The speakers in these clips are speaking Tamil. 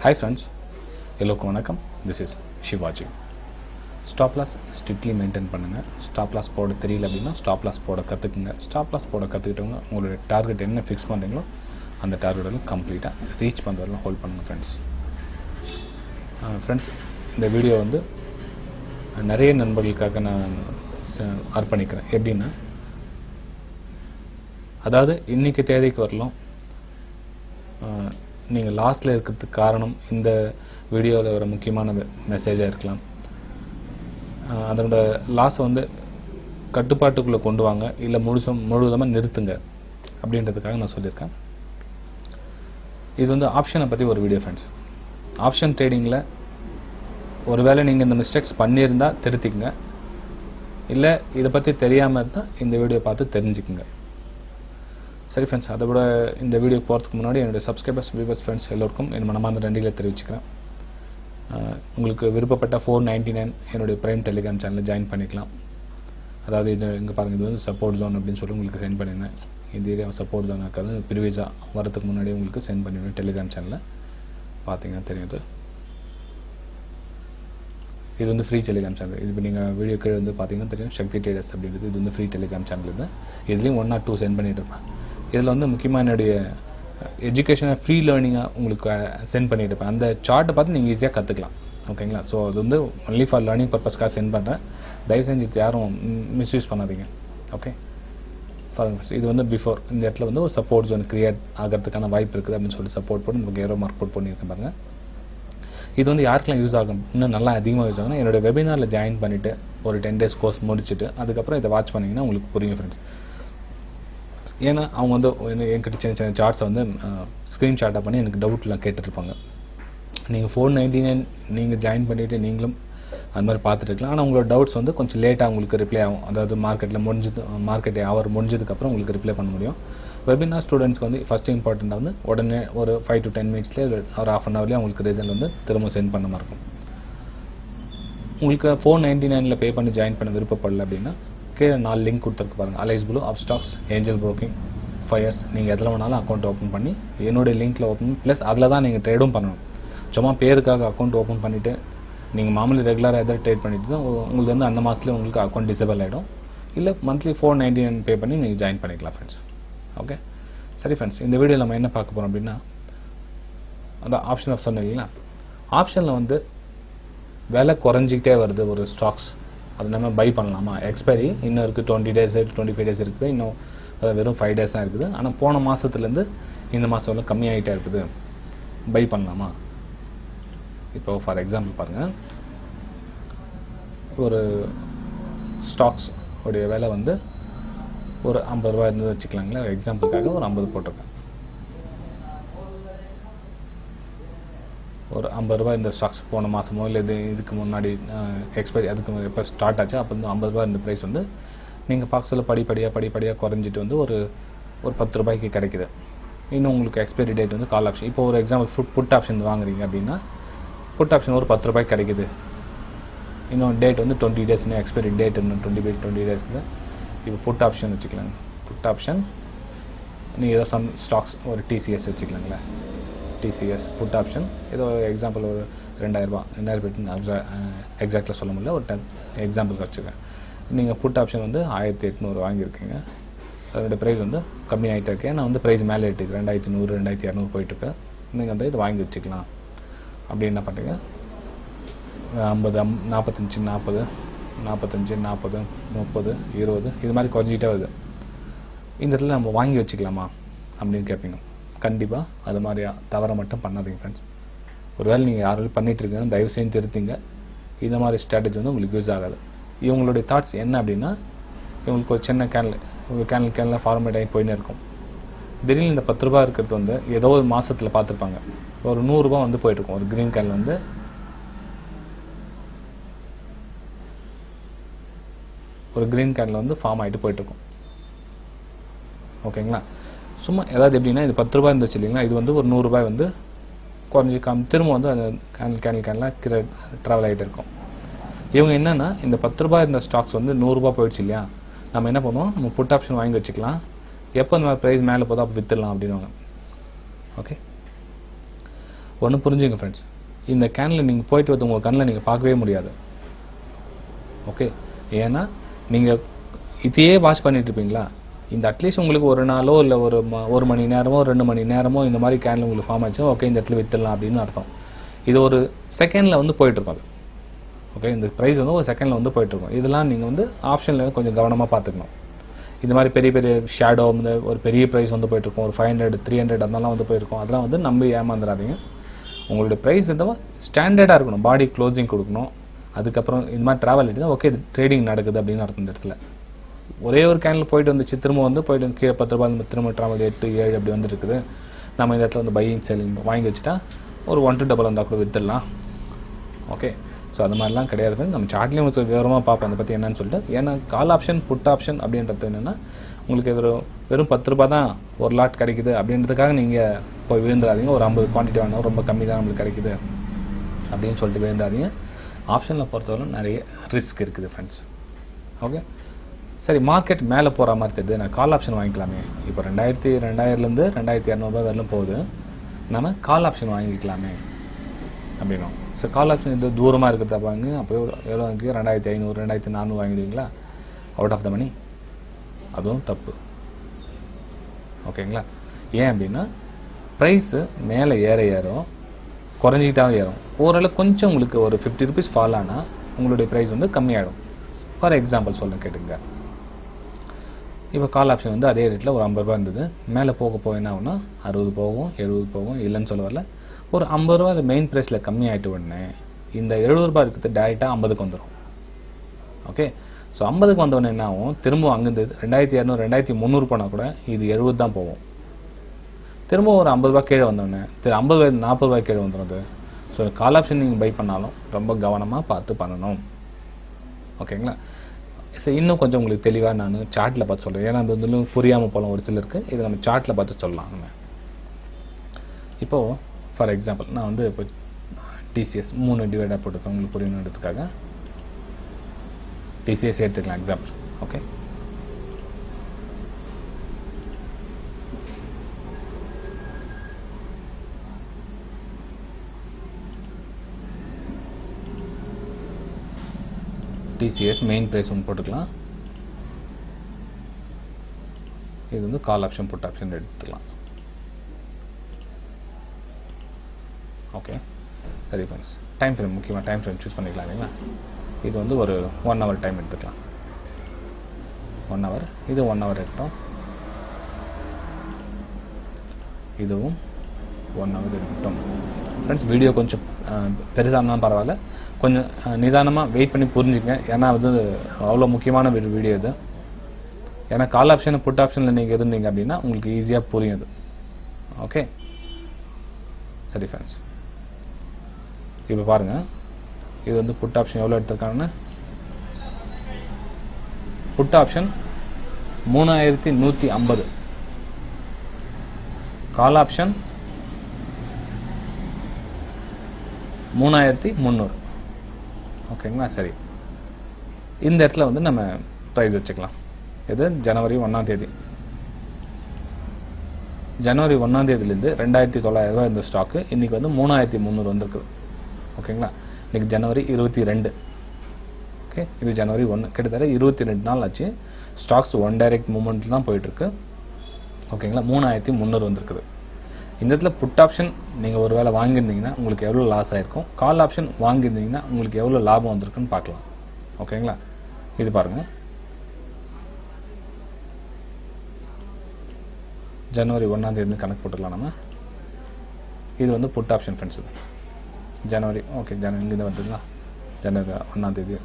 Hi friends, எல்லோருக்கும் வணக்கம். This is Shivaji. Stop loss strictly maintain பண்ணுங்க. Stop loss போட தெரியல அப்படின்னா stop loss போட கற்றுக்குங்க. Stop loss போட கற்றுக்கிட்டவங்க உங்களுடைய டார்கெட் என்ன ஃபிக்ஸ் பண்ணுறீங்களோ அந்த டார்கெட்டெல்லாம் கம்ப்ளீட்டாக ரீச் பண்ணுறதுலாம் ஹோல்ட் பண்ணுங்கள் ஃப்ரெண்ட்ஸ். ஃப்ரெண்ட்ஸ், இந்த வீடியோ வந்து நிறைய நண்பர்களுக்காக நான் அர்ப்பணிக்கிறேன். எப்படின்னா, அதாவது இன்றைக்கி தேதிக்கு வரலாம் நீங்கள் லாஸில் இருக்கிறதுக்கு காரணம் இந்த வீடியோவில் வர முக்கியமான மெசேஜாக இருக்கலாம். அதனோட லாஸை வந்து கட்டுப்பாட்டுக்குள்ளே கொண்டு வாங்க, இல்லை முழுவதுமாக நிறுத்துங்க அப்படின்றதுக்காக நான் சொல்லியிருக்கேன். இது வந்து ஆப்ஷனை பற்றி ஒரு வீடியோ ஃப்ரெண்ட்ஸ். ஆப்ஷன் ட்ரேடிங்கில் ஒருவேளை நீங்கள் இந்த மிஸ்டேக்ஸ் பண்ணியிருந்தால் திருத்திக்குங்க, இல்லை இதை பற்றி தெரியாமல் இருந்தால் இந்த வீடியோ பார்த்து தெரிஞ்சுக்குங்க. சரி ஃப்ரெண்ட்ஸ், அதை விட இந்த வீடியோ போகிறதுக்கு முன்னாடி என்னுடைய சப்ஸ்கிரைபர்ஸ், வியூவர்ஸ், ஃப்ரெண்ட்ஸ் எல்லோருக்கும் என் மனமார்ந்த நன்றிகளை தெரிவிச்சுக்கிறேன். உங்களுக்கு விருப்பப்பட்ட 499 என்னுடைய ப்ரைம் டெலிகிராம் சேனலில் ஜாயின் பண்ணிக்கலாம். அதாவது இது இங்கே பாருங்கள், இது வந்து சப்போர்ட் ஜோன் அப்படின்னு சொல்லி உங்களுக்கு சென்ட் பண்ணியிருந்தேன். இந்த ஏரியா சப்போர்ட் ஜோன் இருக்காது, ப்ரிவியஸாக வரதுக்கு முன்னாடி உங்களுக்கு சென்ட் பண்ணிடுவேன். டெலிகிராம் சேனலில் பார்த்தீங்கன்னா தெரியுது. இது வந்து ஃப்ரீ டெலிகிராம் சேனல். இது இப்போ நீங்கள் வீடியோ கீழே வந்து பார்த்தீங்கன்னா தெரியும், சக்தி ட்ரேடர்ஸ் அப்படின்றது. இது வந்து ஃப்ரீ டெலிகிராம் சேனல். இது இதுலேயும் 1 or 2 சென்ட் பண்ணிகிட்டு இருப்பேன். இதில் வந்து முக்கியமாக என்னுடைய எஜுகேஷனை ஃப்ரீ லேர்னிங்காக உங்களுக்கு சென்ட் பண்ணிட்டு இருப்பேன். அந்த சார்ட்டை பார்த்து நீங்கள் ஈஸியாக கற்றுக்கலாம். ஓகேங்களா? ஸோ அது வந்து ஒன்லி ஃபார் லேர்னிங் பர்பஸ்க்காக சென்ட் பண்ணுறேன். தயவு செஞ்சு யாரும் மிஸ்யூஸ் பண்ணாதீங்க. ஓகே, இது வந்து பிஃபோர் இந்த இடத்துல வந்து ஒரு சப்போர்ட் ஜோன் கிரியேட் ஆகிறதுக்கான வாய்ப்பு இருக்குது அப்படின்னு சொல்லி சப்போர்ட் போட்டு உங்களுக்கு ஏரோ மார்க் போட் பண்ணியிருக்கேன் பாருங்கள். இது வந்து யாருக்கெல்லாம் யூஸ் ஆகும், இன்னும் நல்லா அதிகமாக யூஸ் ஆகும்னா என்னோடய வெபினாரில் ஜாயின் பண்ணிவிட்டு ஒரு 10 days கோர்ஸ் முடிச்சுட்டு அதுக்கப்புறம் இதை வாட்ச் பண்ணிங்கன்னா உங்களுக்கு புரியும் ஃப்ரெண்ட்ஸ். ஏன்னா அவங்க வந்து என்கிட்ட சின்ன சின்ன சார்ட்ஸை வந்து ஸ்க்ரீன்ஷாட்டாக பண்ணி எனக்கு டவுட்லாம் கேட்டுருப்பாங்க. நீங்கள் 499 நீங்கள் ஜாயின் பண்ணிவிட்டு நீங்களும் அது மாதிரி பார்த்துட்டு இருக்கலாம். ஆனால் உங்களோட டவுட்ஸ் வந்து கொஞ்சம் லேட்டாக உங்களுக்கு ரிப்ளை ஆகும். அதாவது மார்க்கெட் ஹவர் முடிஞ்சதுக்கப்புறம் உங்களுக்கு ரிப்ளை பண்ண முடியும். வெபினார் ஸ்டூடெண்ட்ஸ்க்கு வந்து ஃபஸ்ட்டு இம்பார்ட்டண்ட்டாக வந்து உடனே ஒரு 5 to 10 minutesலேயே ஒரு ½ an hourலேயே உங்களுக்கு ரிசல்ட் வந்து திரும்ப சென்ட் பண்ண மாதிரி இருக்கும். உங்களுக்கு 499 பே பண்ணி ஜாயின் பண்ண விருப்பப்படல அப்படின்னா கீழே 4 லிங்க் கொடுத்துருக்கு பாருங்கள். Alice Blue, Upstox, Angel Broking, Fyers. நீங்கள் எதில் வேணாலும் அக்கௌண்ட் ஓப்பன் பண்ணி என்னுடைய லிங்க்கில் ஓப்பன் பண்ணி ப்ளஸ் அதில் தான் நீங்கள் ட்ரேடும் பண்ணணும். சும்மா பேருக்காக அக்கௌண்ட் ஓப்பன் பண்ணிவிட்டு நீங்கள் மாமூலி ரெகுலராக எதாவது ட்ரேட் பண்ணிட்டு தான் உங்களுக்கு வந்து அந்த மாதத்துலேயே உங்களுக்கு அக்கௌண்ட் டிசேபிள் ஆகிடும். இல்லை மந்த்லி 499 பே பண்ணி நீங்கள் ஜாயின் பண்ணிக்கலாம் ஃப்ரெண்ட்ஸ். ஓகே, சரி ஃப்ரெண்ட்ஸ், இந்த வீடியோவில் நம்ம என்ன பார்க்க போகிறோம் அப்படின்னா, அந்த ஆப்ஷன் ஆஃப் சொன்னேன் இல்லைங்களா, ஆப்ஷனில் வந்து விலை குறைஞ்சிக்கிட்டே வருது ஒரு ஸ்டாக்ஸ். அது நம்ம பை பண்ணலாமா? எக்ஸ்பைரி இன்னும் இருக்குது, 20 days 25 days இருக்குது, இன்னும் அது வெறும் 5 days தான் இருக்குது. ஆனால் போன மாதத்துலேருந்து இந்த மாதம் கம்மியாகிட்டே இருக்குது, பை பண்ணலாமா? இப்போ ஃபார் எக்ஸாம்பிள் பாருங்கள், ஒரு ஸ்டாக்ஸ் உடைய விலை வந்து ஒரு 50 ரூபா இருந்து வச்சுக்கலாங்களா. எக்ஸாம்பிளுக்காக ஒரு 50 போட்டிருக்கேன். ஒரு 50 ரூபா இந்த ஸ்டாக்ஸ் போன மாதமோ இல்லை இதுக்கு முன்னாடி எக்ஸ்பைரி அதுக்கு எப்போ ஸ்டார்ட் ஆச்சு அப்போ வந்து 50 ரூபா இந்த ப்ரைஸ் வந்து நீங்கள் பார்க்க சொல்ல படிப்படியாக குறைஞ்சிட்டு வந்து ஒரு 10 ரூபாய்க்கு கிடைக்குது. இன்னும் உங்களுக்கு எக்ஸ்பைரி டேட் வந்து கால் ஆப்ஷன். இப்போ ஒரு எக்ஸாம்பிள் புட் ஆப்ஷன் வாங்குறீங்க அப்படின்னா புட் ஆப்ஷன் ஒரு 10 ரூபாய்க்கு கிடைக்குது. இன்னும் டேட் வந்து 20 days, இன்னும் எக்ஸ்பைரி டேட் இன்னும் 20 days. இப்போ புட் ஆப்ஷன் வச்சுக்கலாங்க. புட் ஆப்ஷன் நீங்கள் ஏதோ சம் ஸ்டாக்ஸ் ஒரு டிசிஎஸ் வச்சுக்கலாங்களே. டிசிஎஸ் புட் ஆப்ஷன் ஏதோ எக்ஸாம்பிள் ஒரு 2000 ரூபா எக்ஸாக்டாக சொல்ல முடியல, ஒரு 10 எக்ஸாம்பிளுக்கு வச்சுக்கேன். நீங்கள் புட் ஆப்ஷன் வந்து 1800 வாங்கியிருக்கீங்க. அதோடய ப்ரைஸ் வந்து கம்மி ஆகிட்டே இருக்கேன். நான் வந்து ப்ரைஸ் மேலே இருக்கு 2100 2200 போயிட்டுருக்கேன். நீங்கள் வந்து இதை வாங்கி வச்சுக்கலாம். அப்படி என்ன பண்ணுறீங்க, 50 45 40 45 40 30 20 இது மாதிரி குறைஞ்சிக்கிட்டே வருது. இந்த இடத்துல நம்ம வாங்கி வச்சுக்கலாமா அப்படின்னு கேட்பீங்க. கண்டிப்பாக அது மாதிரி தவற மட்டும் பண்ணாதீங்க ஃப்ரெண்ட்ஸ். ஒருவேளை நீங்கள் யாராலும் பண்ணிகிட்டு இருக்கீங்க, தயவு செய்து திருத்திங்க. இந்த மாதிரி ஸ்ட்ராட்டஜி வந்து உங்களுக்கு யூஸ் ஆகாது. இவங்களுடைய தாட்ஸ் என்ன அப்படின்னா, இவங்களுக்கு ஒரு சின்ன கேனில் ஃபார்மேட் ஆகி போயின்னு இருக்கும். திடீர்னு இந்த 10 ரூபா இருக்கிறது வந்து ஏதோ ஒரு மாதத்தில் பார்த்துருப்பாங்க, ஒரு 100 ரூபா வந்து போயிட்டுருக்கும். ஒரு க்ரீன் கேனில் வந்து ஃபார்ம் ஆகிட்டு போயிட்டுருக்கும். ஓகேங்களா? சும்மா ஏதாவது எப்படின்னா, இது 10 ரூபாய் இருந்துச்சு இல்லைங்களா, இது வந்து ஒரு 100 ரூபாய் வந்து குறைஞ்சி திரும்ப வந்து அந்த கேனில் ட்ராவல் ஆகிட்டு இருக்கும். இவங்க என்னென்னா, இந்த 10 ரூபாய் இருந்த ஸ்டாக்ஸ் வந்து 100 ரூபாய் போயிடுச்சு இல்லையா, நம்ம என்ன பண்ணுவோம், நம்ம புட் ஆப்ஷன் வாங்கி வச்சுக்கலாம். எப்போ அந்த மாதிரி ப்ரைஸ் மேலே போதோ அப்போ விற்றுடலாம் அப்படின்வாங்க. ஓகே, ஒன்று புரிஞ்சுங்க ஃப்ரெண்ட்ஸ், இந்த கேனில் நீங்கள் போயிட்டு வந்து உங்கள் கண்ணில் நீங்கள் பார்க்கவே முடியாது. ஓகே, ஏன்னா நீங்கள் இதையே வாட்ச் பண்ணிட்டு இருப்பீங்களா, இந்த அட்லீஸ்ட் உங்களுக்கு ஒரு நாளோ இல்லை ஒரு மணி நேரமோ 2 மணி நேரமோ இந்த மாதிரி கேனில் உங்களுக்கு ஃபார்ம் ஆச்சு, ஓகே இந்த இடத்துல வித்துடலாம் அப்படின்னு அர்த்தம். இது ஒரு செகண்டில் வந்து போயிட்டுருக்கும் அது. ஓகே, இந்த ப்ரைஸ் வந்து ஒரு செகண்டில் வந்து போயிட்டுருக்கும். இதெல்லாம் நீங்கள் வந்து ஆப்ஷனில் கொஞ்சம் கவனமாக பார்த்துக்கணும். இந்த மாதிரி பெரிய பெரிய ஷேடோ வந்து ஒரு பெரிய ப்ரைஸ் வந்து போயிட்டுருக்கும், ஒரு 500 300 அதெல்லாம் வந்து போயிருக்கும். அதெல்லாம் வந்து நம்பி ஏமாந்துடாதீங்க. உங்களுடைய ப்ரைஸ் வந்து ஸ்டாண்டர்டாக இருக்கணும், பாடி க்ளோசிங் கொடுக்கணும். அதுக்கப்புறம் இந்த மாதிரி ட்ராவல் ஆகிட்டு ஓகே இது ட்ரேடிங் நடக்குது அப்படின்னு அர்த்தம். இந்த இடத்துல ஒரே ஒரு கேனில் போயிட்டு வந்துச்சு, திரும்ப வந்து போயிட்டு கீழே 10 ரூபாய் திரும்ப ட்ராவல் 8 7 அப்படி வந்துருக்குது. நம்ம இந்த இடத்துல வந்து பையிங் செல்லிங் வாங்கி வச்சுட்டா ஒரு 1 to double வந்தால் கூட வித்துடலாம். ஓகே, ஸோ அது மாதிரிலாம் கிடையாது. நம்ம சார்ட்லேயும் விவரமாக பார்ப்போம் அதை பற்றி என்னன்னு சொல்லிட்டு. ஏன்னா கால் ஆப்ஷன் புட் ஆப்ஷன் அப்படின்றது என்னென்னா, உங்களுக்கு வெறும் 10 ரூபா தான் ஒரு லாட் கிடைக்குது அப்படின்றதுக்காக நீங்கள் போய் விழுந்துடாதீங்க. ஒரு 50 குவான்டிட்டி வாங்கினா ரொம்ப கம்மி தான் நம்மளுக்கு கிடைக்குது அப்படின்னு சொல்லிட்டு விழுந்தாதீங்க. ஆப்ஷனில் பொறுத்தவரை நிறைய ரிஸ்க் இருக்குது ஃப்ரெண்ட்ஸ். ஓகே, சரி மார்க்கெட் மேலே போகிற மாதிரி தெரியுது, நான் கால் ஆப்ஷன் வாங்கிக்கலாமே. இப்போ 2000லேருந்து 2200 வரலும் போகுது, நம்ம கால் ஆப்ஷன் வாங்கிக்கலாமே அப்படின்னும். ஸோ கால் ஆப்ஷன் இது தூரமாக இருக்கிறத வாங்க, அப்போ எவ்வளோ வாங்கி 2500 2400 வாங்கிடுவீங்களா அவுட் ஆஃப் த மணி? அதுவும் தப்பு. ஓகேங்களா? ஏன் அப்படின்னா ப்ரைஸு மேலே ஏறும், குறைஞ்சிக்கிட்டாலும் ஏறும். ஓரளவு கொஞ்சம் உங்களுக்கு ஒரு 50 rupees ஃபால் ஆனால் உங்களுடைய ப்ரைஸ் வந்து கம்மியாகிடும். ஃபார் எக்ஸாம்பிள் சொல்ல கேட்டுங்க, இப்போ கால் ஆப்ஷன் வந்து அதே ரேட்டில் ஒரு 50 ரூபா இருந்தது, மேலே போக என்ன ஆகும்னா 60 போகும் 70 போகும், இல்லைன்னு சொல்ல வரல. ஒரு 50 ரூபா அது மெயின் ப்ரைஸில் கம்மியாகிட்டு உடனே இந்த 70 ரூபா இருக்கிறது டேரெக்டாக 50க்கு வந்துடும். ஓகே, ஸோ 50க்கு வந்தவொடனே என்ன ஆகும், திரும்ப அங்கேருந்து 2200 2300 போனால் கூட இது 70 தான் போகும். திரும்ப ஒரு 50 ரூபா கீழே வந்தோடனே 50 40 ரூபாய் கீழே வந்துடுது. ஸோ கால் ஆப்ஷன் நீங்கள் பை பண்ணாலும் ரொம்ப கவனமாக பார்த்து பண்ணணும். ஓகேங்களா? சரி, இன்னும் கொஞ்சம் உங்களுக்கு தெளிவாக நான் சார்ட்டில் பார்த்து சொல்கிறேன். ஏன்னா அது வந்து புரியாமல் போகலாம் ஒரு சிலருக்கு. இதை நம்ம சார்ட்டில் பார்த்து சொல்லலாம். நம்ம இப்போது ஃபார் எக்ஸாம்பிள் நான் வந்து இப்போ டிசிஎஸ் 3 டிவைடாக போட்டுருக்கேன் உங்களுக்கு புரியணுன்றதுக்காக. டிசிஎஸ் எடுத்துக்கலாம் example. Okay, TCS main price ஒன்று போட்டுக்கலாம். இது வந்து கால் ஆப்ஷன் புட் ஆப்ஷன் எடுத்துக்கலாம். ஓகே, சரி ஃப்ரெண்ட்ஸ், டைம் ஃப்ரேம் முக்கியமாக டைம் ஃப்ரேம் சூஸ் பண்ணிக்கலாம் இல்லைங்களா? இது வந்து ஒரு 1 hour டைம் எடுத்துக்கலாம். 1 hour, இது 1 hour இருக்கட்டும். இதுவும் 1 hour இருக்கட்டும். ஃப்ரெண்ட்ஸ், வீடியோ கொஞ்சம் பெருசானாலும் பரவாயில்ல, கொஞ்சம் நிதானமாக வெயிட் பண்ணி புரிஞ்சுங்க. ஏன்னா அது அவ்வளோ முக்கியமான வீடியோ இது. ஏன்னா கால் ஆப்ஷன் புட் ஆப்ஷனில் நீங்கள் இருந்தீங்க அப்படின்னா உங்களுக்கு ஈஸியாக புரியும் இது. ஓகே, சரி ஃப்ரெண்ட்ஸ், இப்போ பாருங்கள், இது வந்து புட் ஆப்ஷன் எவ்வளோ எடுத்திருக்காங்கன்னு. Put option 3150, call option 3300. ஓகேங்களா? சரி, இந்த இடத்துல வந்து நம்ம ப்ரைஸ் வச்சுக்கலாம். இது ஜனவரி 1ஆம் தேதி. ஜனவரி 1ஆம் தேதியிலேருந்து 2900 ரூபாய் இந்த ஸ்டாக்கு இன்றைக்கி வந்து 3300 வந்துருக்குது. ஓகேங்களா? இன்றைக்கி ஜனவரி 22. ஓகே, இது ஜனவரி 1, கிட்டத்தட்ட 22 நாள் ஆச்சு. ஸ்டாக்ஸ் ஒன் டைரக்ட் மூவ்மெண்ட்டில் தான் போயிட்டுருக்கு. ஓகேங்களா? 3300 வந்துருக்குது. இந்த இடத்துல புட் ஆப்ஷன் நீங்கள் ஒரு வேளை வாங்கியிருந்தீங்கன்னா உங்களுக்கு எவ்வளோ லாஸ் ஆகிருக்கும், கால் ஆப்ஷன் வாங்கியிருந்தீங்கன்னா உங்களுக்கு எவ்வளோ லாபம் வந்திருக்குன்னு பார்க்கலாம். ஓகேங்களா? இது பாருங்கள், ஜனவரி 1ஆம் தேதி கணக்கு போட்டுக்கலாம் நம்ம. இது வந்து புட் ஆப்ஷன் ஃப்ரெண்ட்ஸ். இது ஜனவரி, ஓகே, இங்கே வந்துங்களா, ஜனவரி 1ஆம் தேதி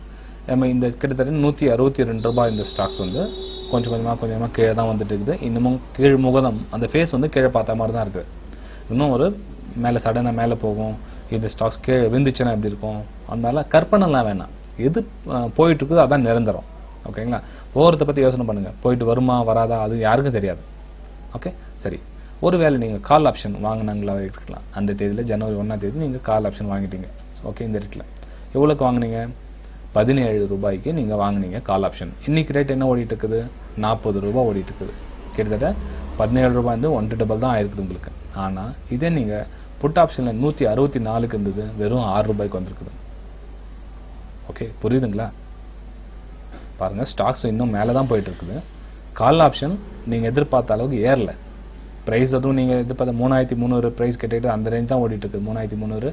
நம்ம இந்த கிட்டத்தட்ட 162 ரூபாய் இந்த ஸ்டாக்ஸ் வந்து கொஞ்சம் கொஞ்சமாக கீழே தான் வந்துட்டு இருக்குது. இன்னமும் கீழ் முகதம் அந்த ஃபேஸ் வந்து கீழே பார்த்த மாதிரி தான் இருக்குது. இன்னும் ஒரு மேலே சடனாக மேலே போகும், இந்த ஸ்டாக்ஸ் கீழே விழுந்துச்சுன்னா எப்படி இருக்கும், அதனால கற்பனைலாம் வேணாம். எது போயிட்டு இருக்குதோ அதான் நிரந்தரம். ஓகேங்களா? போகிறத பற்றி யோசனை பண்ணுங்கள், போயிட்டு வருமா வராதா அது யாருக்கும் தெரியாது. ஓகே, சரி, ஒருவேளை நீங்கள் கால் ஆப்ஷன் வாங்கினாங்களா இருக்கலாம். அந்த தேதியில் ஜனவரி 1ஆம் தேதி நீங்கள் கால் ஆப்ஷன் வாங்கிட்டீங்க. ஓகே, இந்த ரேட்டில் எவ்வளோக்கு வாங்கினீங்க? 17 ரூபாய்க்கு நீங்கள் வாங்கினீங்க கால் ஆப்ஷன். இன்றைக்கி ரேட் என்ன ஓடிட்டு இருக்குது? 40 ரூபா ஓடிட்டு இருக்குது. கிட்டத்தட்ட 17 ரூபாய் வந்து 1 to double தான் ஆயிருக்குது உங்களுக்கு. ஆனால் இதே நீங்கள் புட் ஆப்ஷனில் 164க்கு இருந்தது, வெறும் 6 ரூபாய்க்கு வந்திருக்குது. ஓகே, புரியுதுங்களா? பாருங்கள், ஸ்டாக்ஸ் இன்னும் மேலே தான் போயிட்டு இருக்குது. கால் ஆப்ஷன் நீங்கள் எதிர்பார்த்த அளவுக்கு ஏறல. ப்ரைஸ் அதுவும் நீங்கள் எதிர்பார்த்த 3300 ப்ரைஸ் கேட்டுட்டு அந்த ரேஞ்ச் தான் ஓடிட்டு இருக்குது. 3300,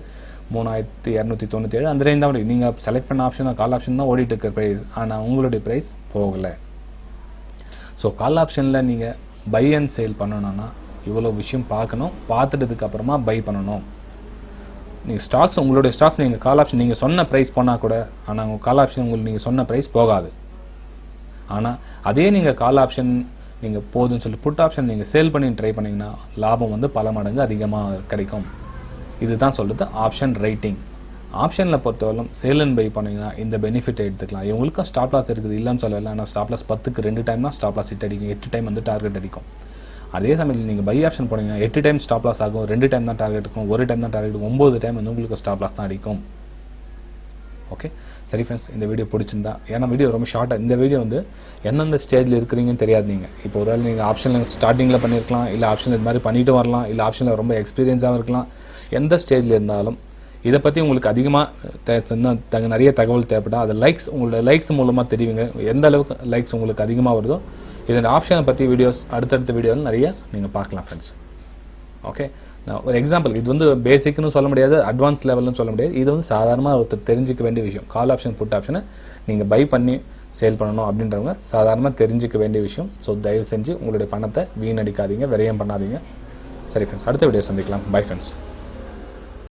3297 அந்த ரேஞ்ச் தான் ஓடி. நீங்கள் செலக்ட் பண்ண ஆப்ஷன் கால் ஆப்ஷன் தான் ஓடிட்டு இருக்க ப்ரைஸ். ஆனால் உங்களுடைய ப்ரைஸ் போகலை. ஸோ கால் ஆப்ஷனில் நீங்கள் பை அண்ட் சேல் பண்ணணும்னா இவ்வளோ விஷயம் பார்க்கணும். பார்த்துட்டதுக்கு அப்புறமா பை பண்ணணும். நீங்கள் ஸ்டாக்ஸ், உங்களுடைய ஸ்டாக்ஸ் நீங்கள் கால் ஆப்ஷன் நீங்கள் சொன்ன ப்ரைஸ் போனால் கூட, ஆனால் உங்கள் கால் ஆப்ஷன் உங்களுக்கு நீங்கள் சொன்ன ப்ரைஸ் போகாது. ஆனால் அதே நீங்கள் கால் ஆப்ஷன் நீங்கள் போதுன்னு சொல்லி புட் ஆப்ஷன் நீங்கள் சேல் பண்ணி ட்ரை பண்ணிங்கன்னா லாபம் வந்து பல மடங்கு அதிகமாக கிடைக்கும். இதுதான் சொல்கிறது ஆப்ஷன் ரைட்டிங். ஆப்ஷனில் பொறுத்தவரைக்கும் சேல் அண்ட் பை பண்ணிங்கன்னா இந்த பெனிஃபிட் எடுத்துக்கலாம். இவங்களுக்கும் ஸ்டாப் லாஸ் இருக்குது, இல்லைன்னு சொல்லலை. ஆனால் ஸ்டாப் லாஸ் 10க்கு 2 டைம்னா ஸ்டாப் லாஸ் ஹிட் அடிக்கும், 8 டைம் வந்து டார்கெட் அடிக்கும். அதே சமயத்தில் நீங்கள் பை ஆப்ஷன் போனீங்கன்னா 8 டைம் ஸ்டாப் லாஸ் ஆகும், 2 டைம் தான் டார்கெட் இருக்கும், 1 டைம் தான் டார்கெட், 9 டைம் வந்து உங்களுக்கு ஸ்டாப் லாஸ் தான் அடிக்கும். ஓகே, சரி ஃப்ரெண்ட்ஸ், இந்த வீடியோ பிடிச்சிருந்தா, ஏன்னா வீடியோ ரொம்ப ஷார்ட்டாக, இந்த வீடியோ வந்து எந்தெந்த ஸ்டேஜில் இருக்கிறீங்கன்னு தெரியாது. நீங்கள் இப்போ ஒரு வேளை நீங்கள் ஆப்ஷனில் ஸ்டார்டிங்கில் பண்ணியிருக்கலாம், இல்லை ஆப்ஷனில் இது மாதிரி பண்ணிட்டு வரலாம், இல்லை ஆப்ஷனில் ரொம்ப எக்ஸ்பீரியன்ஸாகவும் இருக்கலாம். எந்த ஸ்டேஜில் இருந்தாலும் இதை பற்றி உங்களுக்கு அதிகமாக நிறைய தகவல் தேவைப்பட்டால் அதை உங்களோட லைக்ஸ் மூலமாக தெரிவிங்க. எந்த அளவுக்கு லைக்ஸ் உங்களுக்கு அதிகமாக வருதோ இதோட ஆப்ஷனை பற்றி வீடியோஸ் அடுத்தடுத்த வீடியோவில் நிறைய நீங்கள் பார்க்கலாம் ஃப்ரெண்ட்ஸ். ஓகே, நான் ஒரு எக்ஸாம்பிள், இது வந்து பேசிக்னு சொல்ல முடியாது, அட்வான்ஸ் லெவல்னு சொல்ல முடியாது. இது வந்து சாதாரணமாக ஒருத்தர் தெரிஞ்சிக்க வேண்டிய விஷயம். கால் ஆப்ஷன் புட் ஆப்ஷனை நீங்கள் பை பண்ணி சேல் பண்ணணும் அப்படின்றவங்க சாதாரணமாக தெரிஞ்சிக்க வேண்டிய விஷயம். ஸோ தயவு செஞ்சு உங்களுடைய பணத்தை வீணடிக்காதீங்க, விரயம் பண்ணாதீங்க. சரி ஃப்ரெண்ட்ஸ், அடுத்த வீடியோ சந்திக்கலாம். Bye friends.